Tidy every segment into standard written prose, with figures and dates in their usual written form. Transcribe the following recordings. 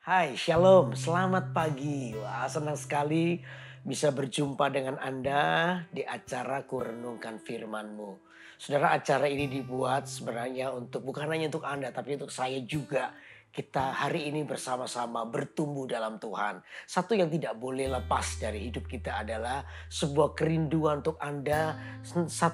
Hai, Shalom, selamat pagi. Wah, senang sekali bisa berjumpa dengan Anda di acara Kurenungkan Firman-Mu. Saudara, acara ini dibuat sebenarnya bukan hanya untuk Anda, tapi untuk saya juga. Kita hari ini bersama-sama bertumbuh dalam Tuhan. Satu yang tidak boleh lepas dari hidup kita adalah sebuah kerinduan untuk Anda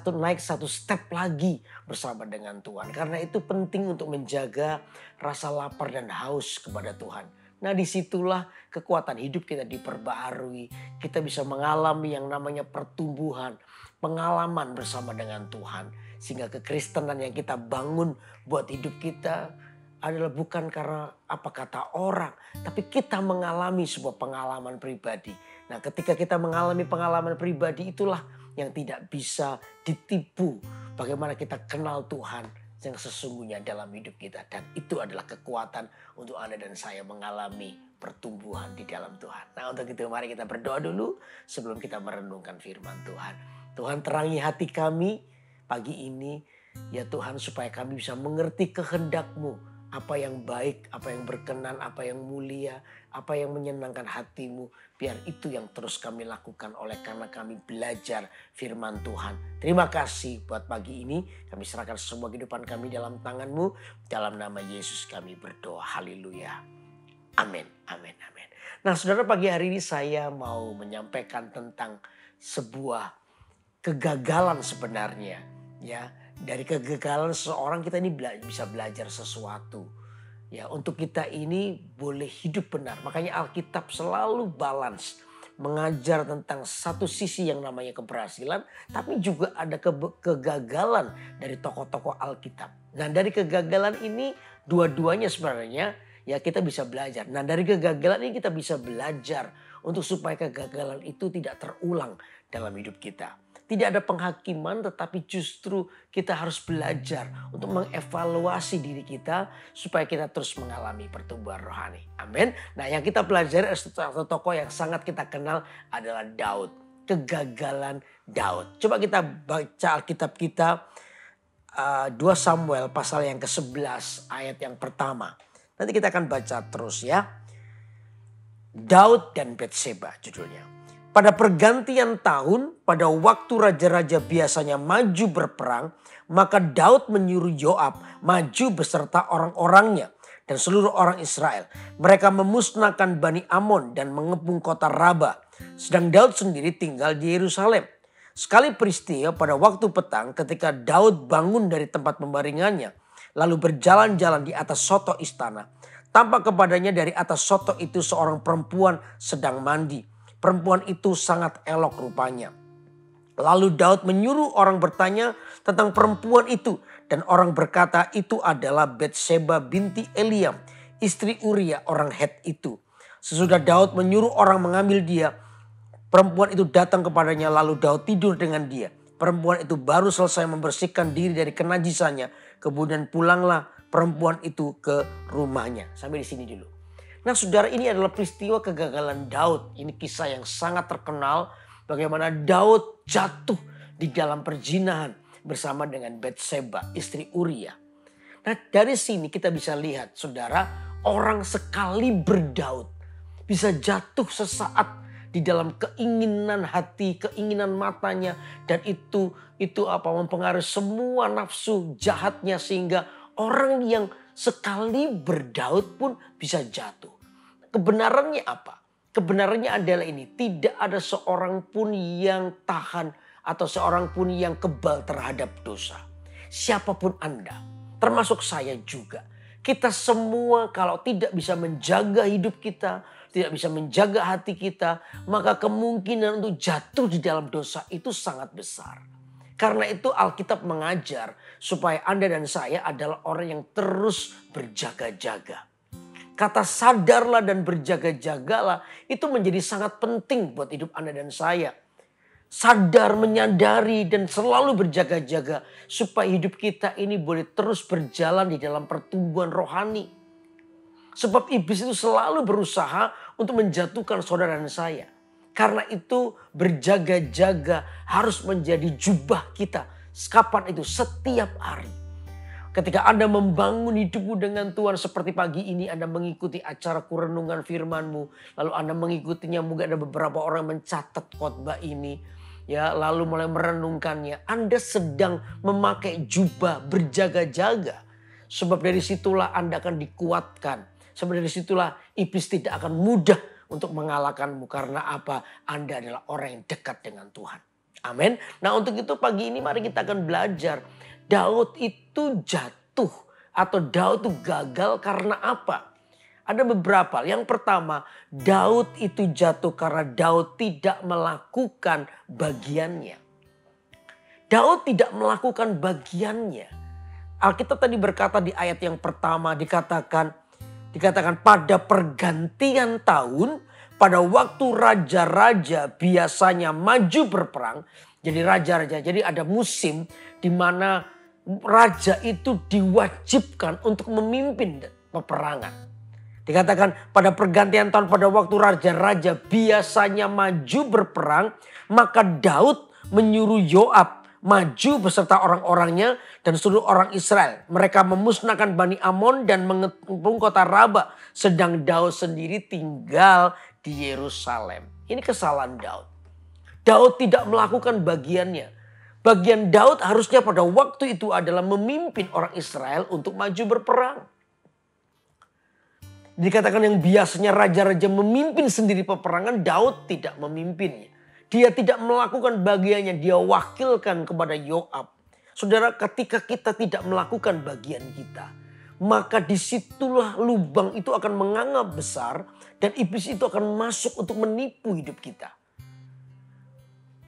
naik satu step lagi bersama dengan Tuhan. Karena itu penting untuk menjaga rasa lapar dan haus kepada Tuhan. Nah, disitulah kekuatan hidup kita diperbaharui. Kita bisa mengalami yang namanya pertumbuhan, pengalaman bersama dengan Tuhan. Sehingga kekristenan yang kita bangun buat hidup kita adalah bukan karena apa kata orang, tapi kita mengalami sebuah pengalaman pribadi. Nah, ketika kita mengalami pengalaman pribadi, itulah yang tidak bisa ditipu. Bagaimana kita kenal Tuhan yang sesungguhnya dalam hidup kita. Dan itu adalah kekuatan untuk Anda dan saya mengalami pertumbuhan di dalam Tuhan. Nah, untuk itu mari kita berdoa dulu sebelum kita merenungkan firman Tuhan. Tuhan, terangi hati kami pagi ini. Ya Tuhan, supaya kami bisa mengerti kehendak-Mu. Apa yang baik, apa yang berkenan, apa yang mulia, apa yang menyenangkan hati-Mu. Biar itu yang terus kami lakukan oleh karena kami belajar firman Tuhan. Terima kasih buat pagi ini. Kami serahkan semua kehidupan kami dalam tangan-Mu. Dalam nama Yesus kami berdoa. Haleluya. Amin, amin, amin. Nah, saudara, pagi hari ini saya mau menyampaikan tentang sebuah kegagalan sebenarnya. Ya, dari kegagalan seseorang kita ini bisa belajar sesuatu. Ya, untuk kita ini boleh hidup benar. Makanya Alkitab selalu balance. Mengajar tentang satu sisi yang namanya keberhasilan. Tapi juga ada kegagalan dari tokoh-tokoh Alkitab. Nah, dari kegagalan ini dua-duanya sebenarnya ya kita bisa belajar. Nah, dari kegagalan ini kita bisa belajar untuk supaya kegagalan itu tidak terulang dalam hidup kita. Tidak ada penghakiman, tetapi justru kita harus belajar untuk mengevaluasi diri kita supaya kita terus mengalami pertumbuhan rohani. Amin. Nah, yang kita pelajari satu tokoh yang sangat kita kenal adalah Daud. Kegagalan Daud. Coba kita baca Alkitab kita 2 Samuel pasal yang ke-11 ayat yang pertama. Nanti kita akan baca terus ya. Daud dan Batseba judulnya. Pada pergantian tahun, pada waktu raja-raja biasanya maju berperang, maka Daud menyuruh Yoab maju beserta orang-orangnya dan seluruh orang Israel. Mereka memusnahkan Bani Amon dan mengepung kota Raba. Sedang Daud sendiri tinggal di Yerusalem. Sekali peristiwa pada waktu petang ketika Daud bangun dari tempat pembaringannya, lalu berjalan-jalan di atas soto istana. Tampak kepadanya dari atas soto itu seorang perempuan sedang mandi. Perempuan itu sangat elok rupanya. Lalu Daud menyuruh orang bertanya tentang perempuan itu. Dan orang berkata itu adalah Batseba binti Eliam, istri Uria orang Het itu. Sesudah Daud menyuruh orang mengambil dia, perempuan itu datang kepadanya lalu Daud tidur dengan dia. Perempuan itu baru selesai membersihkan diri dari kenajisannya. Kemudian pulanglah perempuan itu ke rumahnya. Sampai di sini dulu. Nah, saudara, ini adalah peristiwa kegagalan Daud. Ini kisah yang sangat terkenal. Bagaimana Daud jatuh di dalam perzinahan bersama dengan Batseba, istri Uria. Nah, dari sini kita bisa lihat, saudara, orang sekali berdaud bisa jatuh sesaat di dalam keinginan hati, keinginan matanya. Dan itu mempengaruhi semua nafsu jahatnya sehingga orang yang sekali berdaud pun bisa jatuh. Kebenarannya apa? Kebenarannya adalah ini. Tidak ada seorang pun yang tahan atau seorang pun yang kebal terhadap dosa. Siapapun Anda, termasuk saya juga. Kita semua kalau tidak bisa menjaga hidup kita, tidak bisa menjaga hati kita, maka kemungkinan untuk jatuh di dalam dosa itu sangat besar. Karena itu Alkitab mengajar supaya Anda dan saya adalah orang yang terus berjaga-jaga. Kata sadarlah dan berjaga-jagalah itu menjadi sangat penting buat hidup Anda dan saya. Sadar, menyadari dan selalu berjaga-jaga supaya hidup kita ini boleh terus berjalan di dalam pertumbuhan rohani. Sebab iblis itu selalu berusaha untuk menjatuhkan saudara dan saya. Karena itu berjaga-jaga harus menjadi jubah kita. Kapan itu? Setiap hari. Ketika Anda membangun hidupmu dengan Tuhan seperti pagi ini Anda mengikuti acara kurenungan firman-Mu. Lalu Anda mengikutinya, mungkin ada beberapa orang mencatat khotbah ini. Ya, lalu mulai merenungkannya. Anda sedang memakai jubah berjaga-jaga. Sebab dari situlah Anda akan dikuatkan. Sebab dari situlah iblis tidak akan mudah untuk mengalahkanmu. Karena apa? Anda adalah orang yang dekat dengan Tuhan. Amin. Nah, untuk itu pagi ini mari kita akan belajar. Daud itu jatuh atau Daud itu gagal karena apa? Ada beberapa. Yang pertama, Daud itu jatuh karena Daud tidak melakukan bagiannya. Daud tidak melakukan bagiannya. Alkitab tadi berkata di ayat yang pertama dikatakan pada pergantian tahun, pada waktu raja-raja biasanya maju berperang. Jadi raja-raja, jadi ada musim di mana raja itu diwajibkan untuk memimpin peperangan. Dikatakan pada pergantian tahun pada waktu raja-raja biasanya maju berperang. Maka Daud menyuruh Yoab maju beserta orang-orangnya dan seluruh orang Israel. Mereka memusnahkan Bani Amon dan mengepung kota Raba. Sedang Daud sendiri tinggal di Yerusalem. Ini kesalahan Daud. Daud tidak melakukan bagiannya. Bagian Daud harusnya pada waktu itu adalah memimpin orang Israel untuk maju berperang. Dikatakan yang biasanya raja-raja memimpin sendiri peperangan, Daud tidak memimpinnya. Dia tidak melakukan bagiannya, dia wakilkan kepada Yoab. Saudara, ketika kita tidak melakukan bagian kita, maka disitulah lubang itu akan menganga besar dan iblis itu akan masuk untuk menipu hidup kita.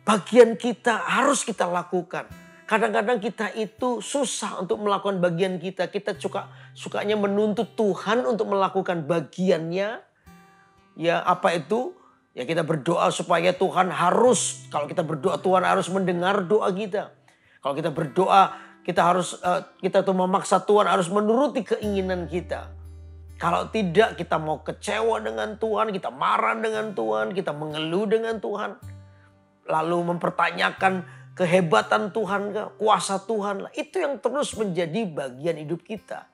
Bagian kita harus kita lakukan. Kadang-kadang kita itu susah untuk melakukan bagian kita. Kita sukanya menuntut Tuhan untuk melakukan bagiannya. Ya, apa itu? Ya, kita berdoa supaya Tuhan harus, kalau kita berdoa Tuhan harus mendengar doa kita. Kalau kita berdoa kita tuh memaksa Tuhan harus menuruti keinginan kita. Kalau tidak kita mau kecewa dengan Tuhan, kita marah dengan Tuhan, kita mengeluh dengan Tuhan. Lalu mempertanyakan kehebatan Tuhan, kuasa Tuhan. Itu yang terus menjadi bagian hidup kita.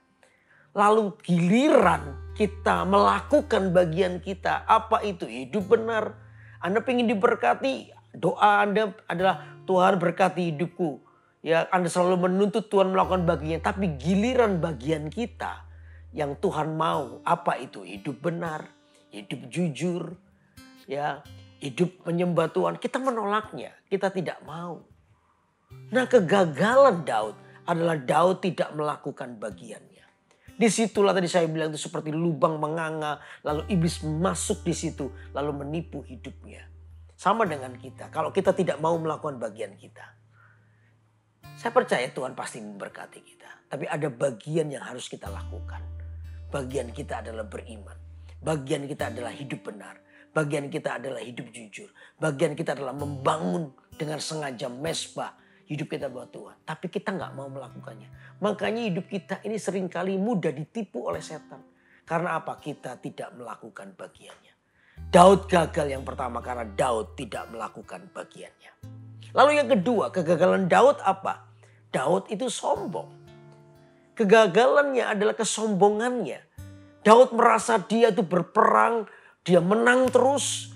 Lalu giliran kita melakukan bagian kita. Apa itu? Hidup benar. Anda ingin diberkati, doa Anda adalah Tuhan berkati hidupku. Ya, Anda selalu menuntut Tuhan melakukan bagiannya. Tapi giliran bagian kita yang Tuhan mau. Apa itu? Hidup benar, hidup jujur, ya, hidup menyembah Tuhan. Kita menolaknya, kita tidak mau. Nah, kegagalan Daud adalah Daud tidak melakukan bagiannya. Disitulah tadi saya bilang itu seperti lubang menganga. Lalu iblis masuk di situ. Lalu menipu hidupnya. Sama dengan kita. Kalau kita tidak mau melakukan bagian kita. Saya percaya Tuhan pasti memberkati kita. Tapi ada bagian yang harus kita lakukan. Bagian kita adalah beriman. Bagian kita adalah hidup benar. Bagian kita adalah hidup jujur. Bagian kita adalah membangun dengan sengaja mesbah hidup kita buat Tuhan. Tapi kita nggak mau melakukannya. Makanya hidup kita ini seringkali mudah ditipu oleh setan. Karena apa? Kita tidak melakukan bagiannya. Daud gagal yang pertama karena Daud tidak melakukan bagiannya. Lalu yang kedua, kegagalan Daud apa? Daud itu sombong. Kegagalannya adalah kesombongannya. Daud merasa dia itu berperang, dia menang terus.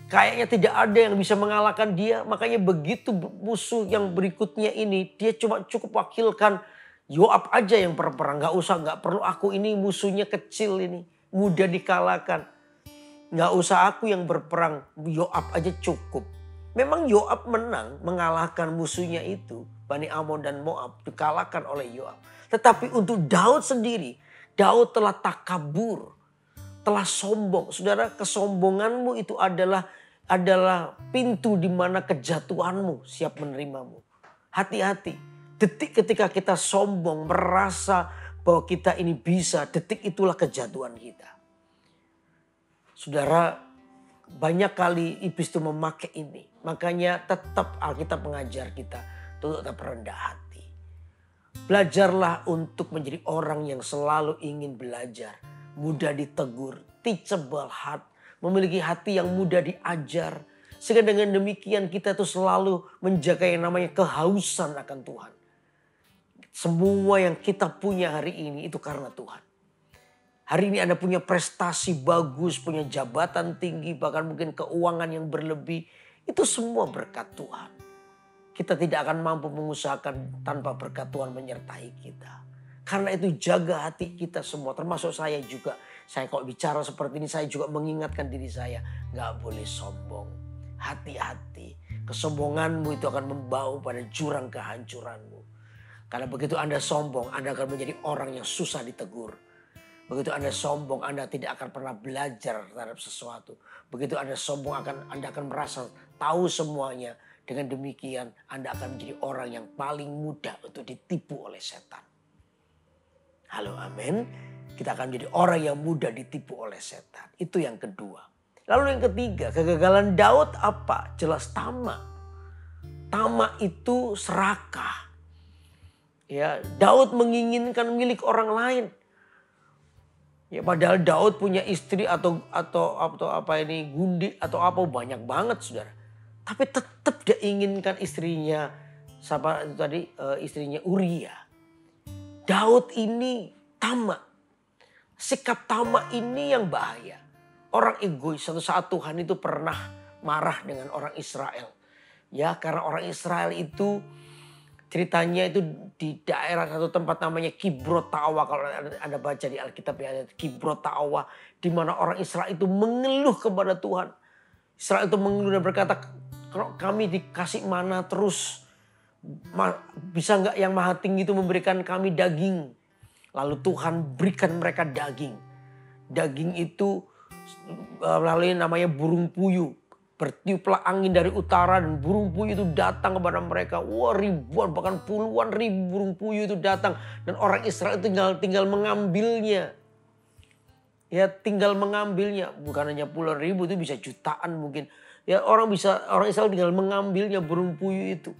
Kayaknya tidak ada yang bisa mengalahkan dia. Makanya begitu musuh yang berikutnya ini, dia cuma cukup wakilkan Yoab aja yang berperang. Gak perlu aku, ini musuhnya kecil ini. Mudah dikalahkan. Gak usah aku yang berperang, Yoab aja cukup. Memang Yoab menang mengalahkan musuhnya itu. Bani Amon dan Moab dikalahkan oleh Yoab. Tetapi untuk Daud sendiri, Daud telah takabur. Telah sombong. Saudara, kesombonganmu itu adalah pintu di mana kejatuhanmu siap menerimamu. Hati-hati. Detik ketika kita sombong, merasa bahwa kita ini bisa, detik itulah kejatuhan kita. Saudara, banyak kali iblis itu memakai ini. Makanya tetap Alkitab mengajar kita untuk tetap rendah hati. Belajarlah untuk menjadi orang yang selalu ingin belajar. Mudah ditegur, teachable heart, memiliki hati yang mudah diajar. Sehingga dengan demikian kita tuh selalu menjaga yang namanya kehausan akan Tuhan. Semua yang kita punya hari ini itu karena Tuhan. Hari ini Anda punya prestasi bagus, punya jabatan tinggi, bahkan mungkin keuangan yang berlebih. Itu semua berkat Tuhan. Kita tidak akan mampu mengusahakan tanpa berkat Tuhan menyertai kita. Karena itu jaga hati kita semua, termasuk saya juga. Saya kalau bicara seperti ini saya juga mengingatkan diri saya. Gak boleh sombong. Hati-hati. Kesombonganmu itu akan membawa pada jurang kehancuranmu. Karena begitu Anda sombong, Anda akan menjadi orang yang susah ditegur. Begitu Anda sombong, Anda tidak akan pernah belajar terhadap sesuatu. Begitu Anda sombong, Anda akan merasa tahu semuanya. Dengan demikian Anda akan menjadi orang yang paling mudah untuk ditipu oleh setan. Halo, amin. Kita akan menjadi orang yang mudah ditipu oleh setan. Itu yang kedua. Lalu yang ketiga, kegagalan Daud apa? Jelas tamak. Tamak itu serakah. Ya, Daud menginginkan milik orang lain. Ya, padahal Daud punya istri atau gundi atau apa banyak banget, saudara. Tapi tetap dia inginkan istrinya, istrinya Uria. Daud ini tamak. Sikap tamak ini yang bahaya. Orang egois. Suatu saat Tuhan itu pernah marah dengan orang Israel. Ya, karena orang Israel itu ceritanya itu di daerah satu tempat namanya Kibrot Ta'awa. Kalau Anda baca di Alkitab ya, Kibrot Ta'awa. Di mana orang Israel itu mengeluh kepada Tuhan. Israel itu mengeluh dan berkata, kalau kami dikasih mana terus, bisa nggak yang maha tinggi itu memberikan kami daging. Lalu Tuhan berikan mereka daging. Daging itu melalui namanya burung puyuh. Bertiuplah angin dari utara dan burung puyuh itu datang kepada mereka. Wah, ribuan bahkan puluhan ribu burung puyuh itu datang. Dan orang Israel itu tinggal mengambilnya. Ya, tinggal mengambilnya. Bukan hanya puluhan ribu, itu bisa jutaan mungkin. Ya, orang Israel tinggal mengambilnya burung puyuh itu.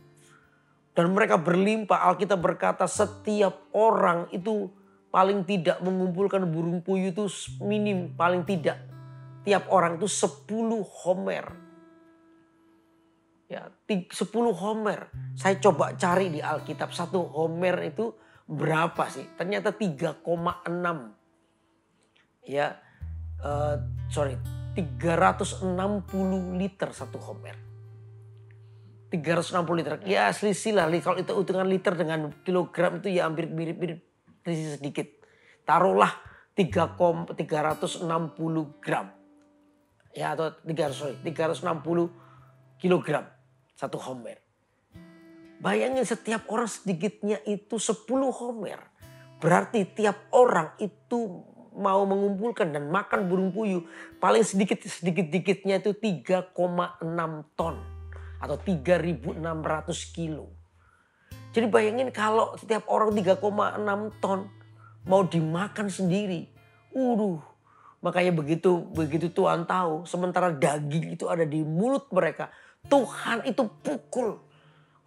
Dan mereka berlimpah. Alkitab berkata setiap orang itu paling tidak mengumpulkan burung puyuh itu minim. Paling tidak. Tiap orang itu 10 homer. Ya, 10 homer. Saya coba cari di Alkitab. 1 homer itu berapa sih? Ternyata 3,6. Ya, 360 liter 1 homer. 360 liter. Ya selisih lah. Kalau itu hitungan liter dengan kilogram itu ya hampir mirip-mirip. Selisih sedikit. Taruhlah 360 gram. Ya, atau 360 kilogram 1 homer. Bayangin setiap orang sedikitnya itu 10 homer. Berarti tiap orang itu mau mengumpulkan dan makan burung puyuh paling sedikit-dikitnya itu 3,6 ton atau 3.600 kilo. Jadi bayangin kalau setiap orang 3,6 ton mau dimakan sendiri. Makanya begitu Tuhan tahu sementara daging itu ada di mulut mereka, Tuhan itu pukul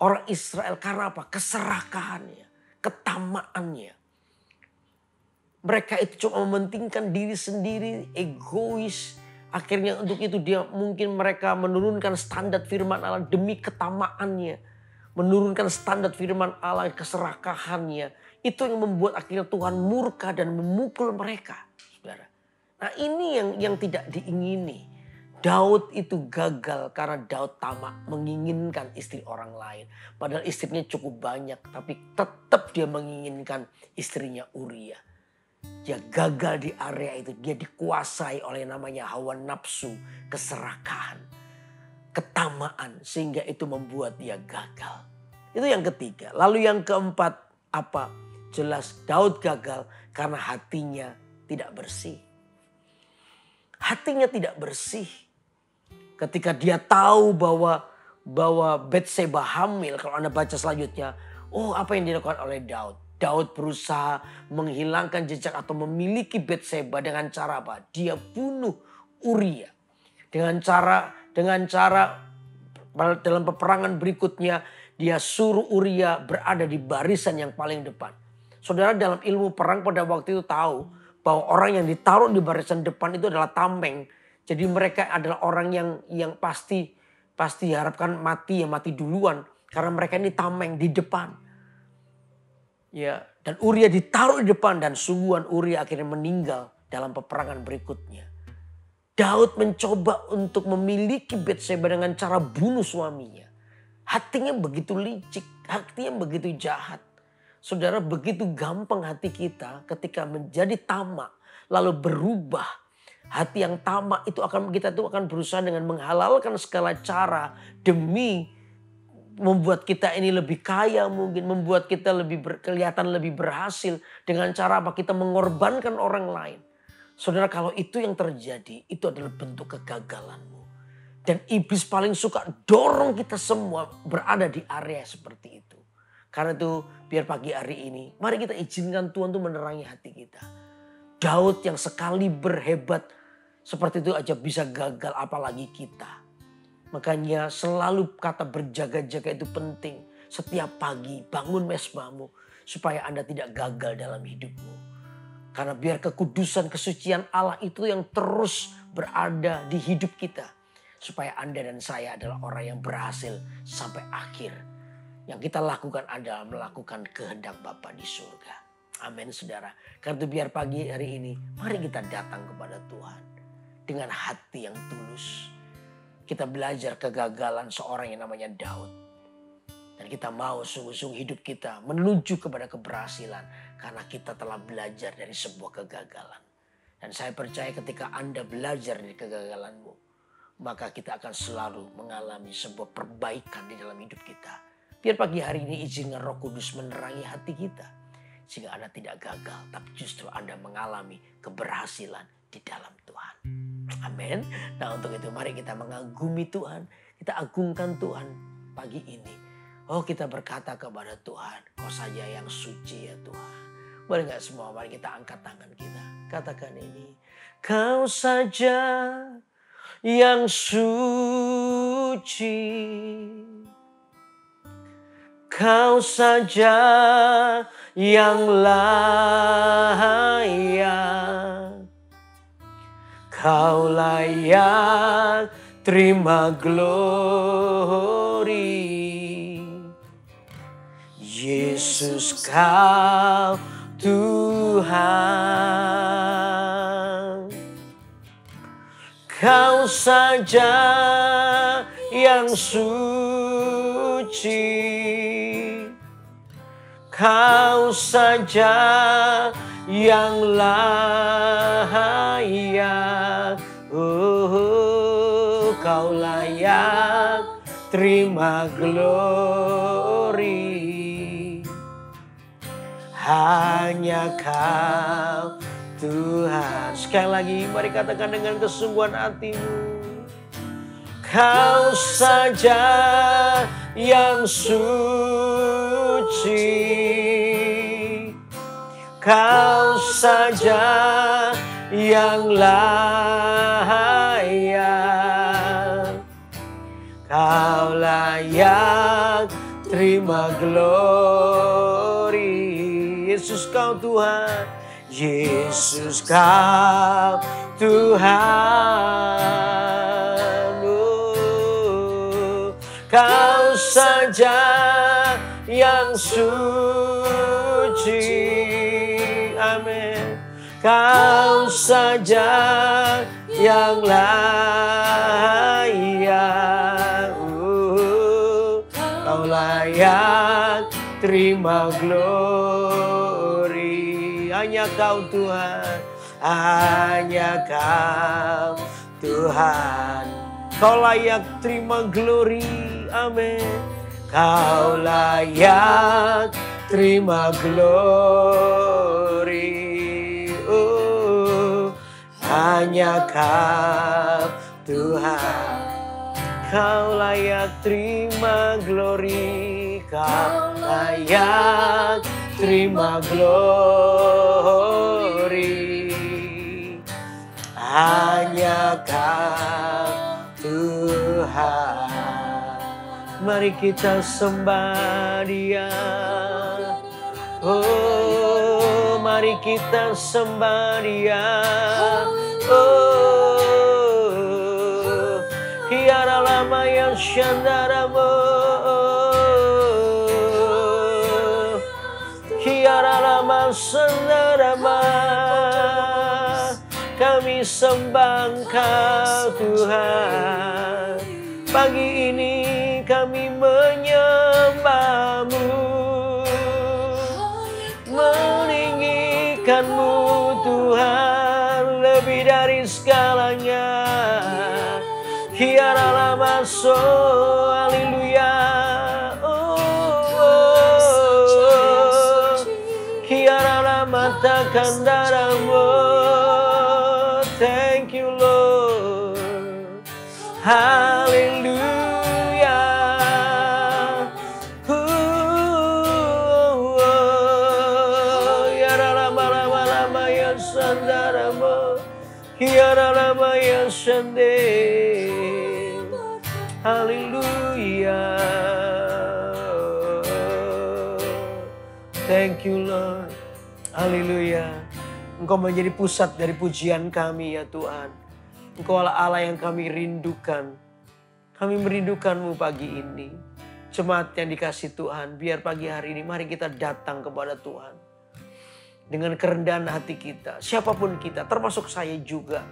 orang Israel karena apa? Keserakahannya, ketamaannya. Mereka itu cuma mementingkan diri sendiri, egois. Akhirnya untuk itu mereka menurunkan standar firman Allah demi ketamaannya. Menurunkan standar firman Allah, keserakahannya. Itu yang membuat akhirnya Tuhan murka dan memukul mereka. Saudara. Nah ini yang tidak diingini. Daud itu gagal karena Daud tamak menginginkan istri orang lain. Padahal istrinya cukup banyak tapi tetap dia menginginkan istrinya Uria. Dia gagal di area itu. Dia dikuasai oleh namanya hawa nafsu, keserakahan, ketamaan. Sehingga itu membuat dia gagal. Itu yang ketiga. Lalu yang keempat apa? Jelas Daud gagal karena hatinya tidak bersih. Hatinya tidak bersih. Ketika dia tahu bahwa Batseba hamil. Kalau Anda baca selanjutnya. Apa yang dilakukan oleh Daud? Daud berusaha menghilangkan jejak atau memiliki Batseba dengan cara apa? Dia bunuh Uria. Dengan cara dalam peperangan berikutnya dia suruh Uria berada di barisan yang paling depan. Saudara dalam ilmu perang pada waktu itu tahu bahwa orang yang ditaruh di barisan depan itu adalah tameng. Jadi mereka adalah orang yang pasti diharapkan mati duluan karena mereka ini tameng di depan. Ya, dan Uria ditaruh di depan dan sungguhan Uria akhirnya meninggal dalam peperangan berikutnya. Daud mencoba untuk memiliki Batseba dengan cara bunuh suaminya. Hatinya begitu licik, hatinya begitu jahat. Saudara, begitu gampang hati kita ketika menjadi tamak lalu berubah. Hati yang tamak itu kita akan berusaha dengan menghalalkan segala cara demi membuat kita ini lebih kaya, mungkin membuat kita kelihatan lebih berhasil dengan cara apa, kita mengorbankan orang lain. Saudara, kalau itu yang terjadi, itu adalah bentuk kegagalanmu. Dan iblis paling suka dorong kita semua berada di area seperti itu. Karena itu biar pagi hari ini, mari kita izinkan Tuhan tuh menerangi hati kita. Daud yang sekali berhebat seperti itu aja bisa gagal, apalagi kita. Makanya selalu kata berjaga-jaga itu penting. Setiap pagi bangun mesbahmu supaya Anda tidak gagal dalam hidupmu. Karena biar kekudusan, kesucian Allah itu yang terus berada di hidup kita. Supaya Anda dan saya adalah orang yang berhasil sampai akhir. Yang kita lakukan adalah melakukan kehendak Bapa di surga. Amin saudara. Karena itu biar pagi hari ini mari kita datang kepada Tuhan. Dengan hati yang tulus. Kita belajar kegagalan seorang yang namanya Daud. Dan kita mau sungguh-sungguh hidup kita menuju kepada keberhasilan. Karena kita telah belajar dari sebuah kegagalan. Dan saya percaya ketika Anda belajar dari kegagalanmu, maka kita akan selalu mengalami sebuah perbaikan di dalam hidup kita. Biar pagi hari ini izinkan Roh Kudus menerangi hati kita. Sehingga Anda tidak gagal, tapi justru Anda mengalami keberhasilan di dalam Tuhan. Amin. Nah, untuk itu mari kita mengagumi Tuhan. Kita agungkan Tuhan pagi ini. Oh, kita berkata kepada Tuhan, Kau saja yang suci ya Tuhan. Boleh gak semua, mari kita angkat tangan kita. Katakan ini. Kau saja yang suci. Kau saja yang layak. Kau layak terima glory. Yesus kau Tuhan. Kau saja yang suci. Kau saja yang layak. Oh, kau layak terima glory. Hanya kau Tuhan. Sekali lagi mari katakan dengan kesungguhan hatimu. Kau saja yang suci. Kau saja yang layak. Kau layak terima glory. Yesus kau Tuhan. Yesus kau Tuhan. Oh, kau saja yang suci. Amin. Kau saja yang layak. Kau layak terima glory. Hanya kau Tuhan. Hanya kau Tuhan. Kau layak terima glory. Amin. Kau layak terima glory. Oh, hanya kau Tuhan. Kau layak terima glory. Kau layak terima glory. Hanya kau Tuhan. Mari kita sembah Dia. Oh, mari kita sembah Dia. Oh, Hiara lama yang syandaramu. sendarama. Kami sembah Engkau Tuhan. Pagi ini kami menyembah-Mu, meninggikan-Mu Tuhan lebih dari segalanya. Kiara lama so, haleluya. Kiara lama takkan darahmu. Thank you Lord, haleluya. Kiara lama lama lama ya sandaramo. Kiara lama ya sande. Haleluya. Thank you Lord. Haleluya. Engkau menjadi pusat dari pujian kami ya Tuhan. Engkau Allah yang kami rindukan. Kami merindukan-Mu pagi ini. Jemaat yang dikasih Tuhan, biar pagi hari ini mari kita datang kepada Tuhan. Dengan kerendahan hati kita, siapapun kita, termasuk saya juga.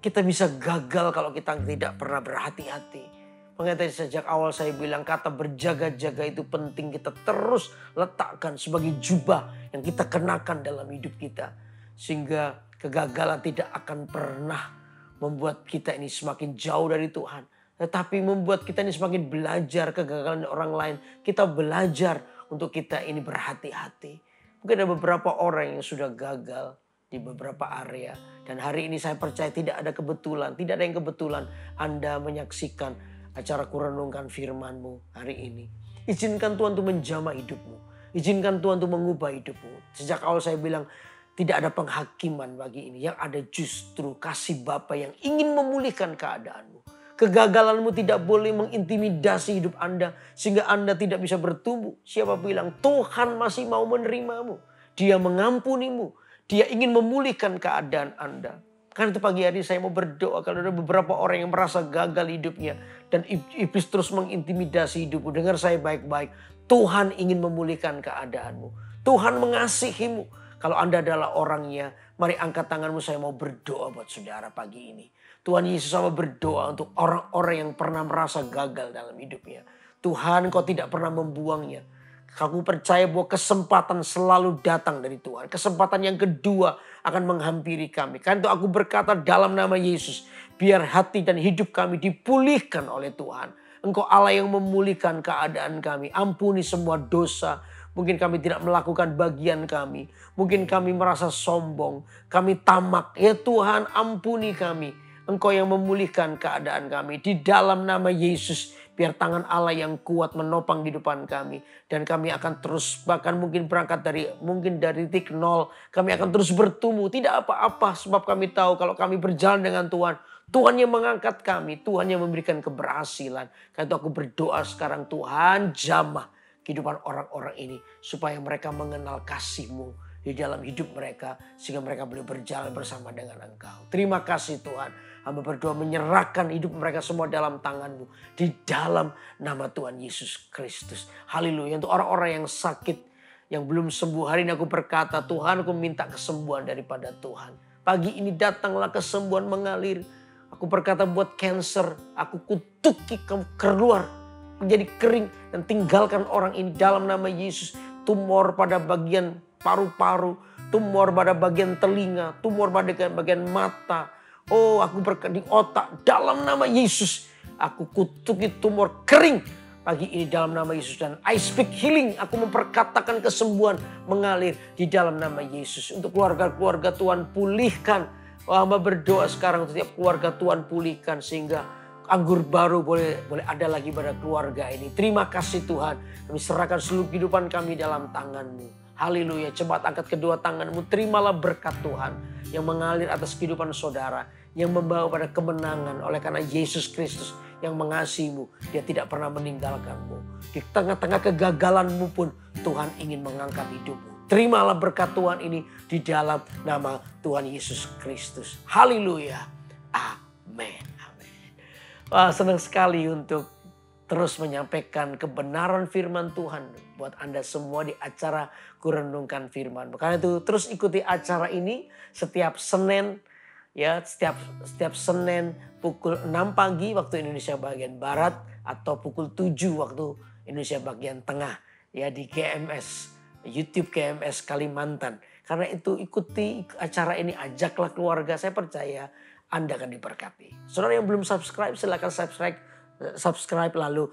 Kita bisa gagal kalau kita tidak pernah berhati-hati. Makanya sejak awal saya bilang kata berjaga-jaga itu penting kita terus letakkan sebagai jubah yang kita kenakan dalam hidup kita. Sehingga kegagalan tidak akan pernah membuat kita ini semakin jauh dari Tuhan. Tetapi membuat kita ini semakin belajar kegagalan orang lain. Kita belajar untuk kita ini berhati-hati. Mungkin ada beberapa orang yang sudah gagal di beberapa area. Dan hari ini saya percaya tidak ada kebetulan. Tidak ada yang kebetulan Anda menyaksikan acara kurenungkan firman-Mu hari ini. Izinkan Tuhan untuk menjamah hidupmu. Izinkan Tuhan untuk mengubah hidupmu. Sejak awal saya bilang tidak ada penghakiman bagi ini. Yang ada justru kasih Bapa yang ingin memulihkan keadaanmu. Kegagalanmu tidak boleh mengintimidasi hidup Anda. Sehingga Anda tidak bisa bertumbuh. Siapa bilang Tuhan masih mau menerimamu. Dia mengampunimu. Dia ingin memulihkan keadaan Anda. Karena itu pagi hari saya mau berdoa kalau ada beberapa orang yang merasa gagal hidupnya. Dan iblis terus mengintimidasi hidupmu. Dengar saya baik-baik. Tuhan ingin memulihkan keadaanmu. Tuhan mengasihimu. Kalau Anda adalah orangnya, mari angkat tanganmu, saya mau berdoa buat saudara pagi ini. Tuhan Yesus sama berdoa untuk orang-orang yang pernah merasa gagal dalam hidupnya. Tuhan, Kau tidak pernah membuangnya. Aku percaya bahwa kesempatan selalu datang dari Tuhan. Kesempatan yang kedua akan menghampiri kami. Karena itu aku berkata dalam nama Yesus, biar hati dan hidup kami dipulihkan oleh Tuhan. Engkau Allah yang memulihkan keadaan kami. Ampuni semua dosa. Mungkin kami tidak melakukan bagian kami. Mungkin kami merasa sombong. Kami tamak. Ya Tuhan, ampuni kami. Engkau yang memulihkan keadaan kami. Di dalam nama Yesus, biar tangan Allah yang kuat menopang kehidupan kami. Dan kami akan terus, bahkan mungkin berangkat dari titik nol. Kami akan terus bertumbuh. Tidak apa-apa, sebab kami tahu kalau kami berjalan dengan Tuhan. Tuhan yang mengangkat kami. Tuhan yang memberikan keberhasilan. Karena itu aku berdoa sekarang, Tuhan jamah kehidupan orang-orang ini. Supaya mereka mengenal kasih-Mu di dalam hidup mereka. Sehingga mereka boleh berjalan bersama dengan Engkau. Terima kasih Tuhan. Hamba berdoa menyerahkan hidup mereka semua dalam tangan-Mu. Di dalam nama Tuhan Yesus Kristus. Haleluya. Untuk orang-orang yang sakit, yang belum sembuh. Hari ini aku berkata, Tuhan, aku minta kesembuhan daripada Tuhan. Pagi ini datanglah kesembuhan mengalir. Aku berkata buat cancer, aku kutuki kamu keluar. Menjadi kering dan tinggalkan orang ini dalam nama Yesus. Tumor pada bagian paru-paru, tumor pada bagian telinga, tumor pada bagian mata. Oh, aku berkata di otak dalam nama Yesus. Aku kutuki tumor kering pagi ini dalam nama Yesus. Dan I speak healing. Aku memperkatakan kesembuhan mengalir di dalam nama Yesus. Untuk keluarga-keluarga Tuhan pulihkan. Hamba berdoa sekarang untuk setiap keluarga Tuhan pulihkan. Sehingga anggur baru boleh ada lagi pada keluarga ini. Terima kasih Tuhan. Kami serahkan seluruh kehidupan kami dalam tangan-Mu. Haleluya. Cepat angkat kedua tangan-Mu. Terimalah berkat Tuhan yang mengalir atas kehidupan saudara. Yang membawa pada kemenangan oleh karena Yesus Kristus yang mengasihi-Mu. Dia tidak pernah meninggalkan-Mu. Di tengah-tengah kegagalan-Mu pun Tuhan ingin mengangkat hidup-Mu. Terimalah berkat Tuhan ini di dalam nama Tuhan Yesus Kristus. Haleluya. Amin. Amin. Wah, senang sekali untuk terus menyampaikan kebenaran firman Tuhan buat Anda semua di acara Kurenungkan Firman. Karena itu terus ikuti acara ini setiap Senin, ya, setiap Senin pukul 6 pagi waktu Indonesia bagian barat atau pukul 7 waktu Indonesia bagian tengah, ya, di GMS, YouTube GMS Kalimantan. Karena itu ikuti acara ini, ajaklah keluarga, saya percaya Anda akan diberkati. Saudara yang belum subscribe, silakan subscribe lalu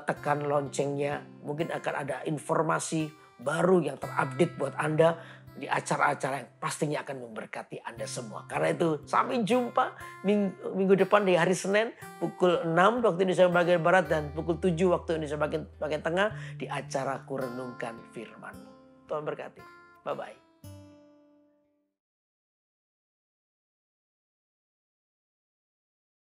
tekan loncengnya. Mungkin akan ada informasi baru yang terupdate buat Anda di acara-acara yang pastinya akan memberkati Anda semua. Karena itu sampai jumpa minggu depan di hari Senin pukul 6 waktu Indonesia bagian Barat dan pukul 7 waktu Indonesia bagian Tengah di acara Kurenungkan Firman. Tuhan berkati. Bye-bye.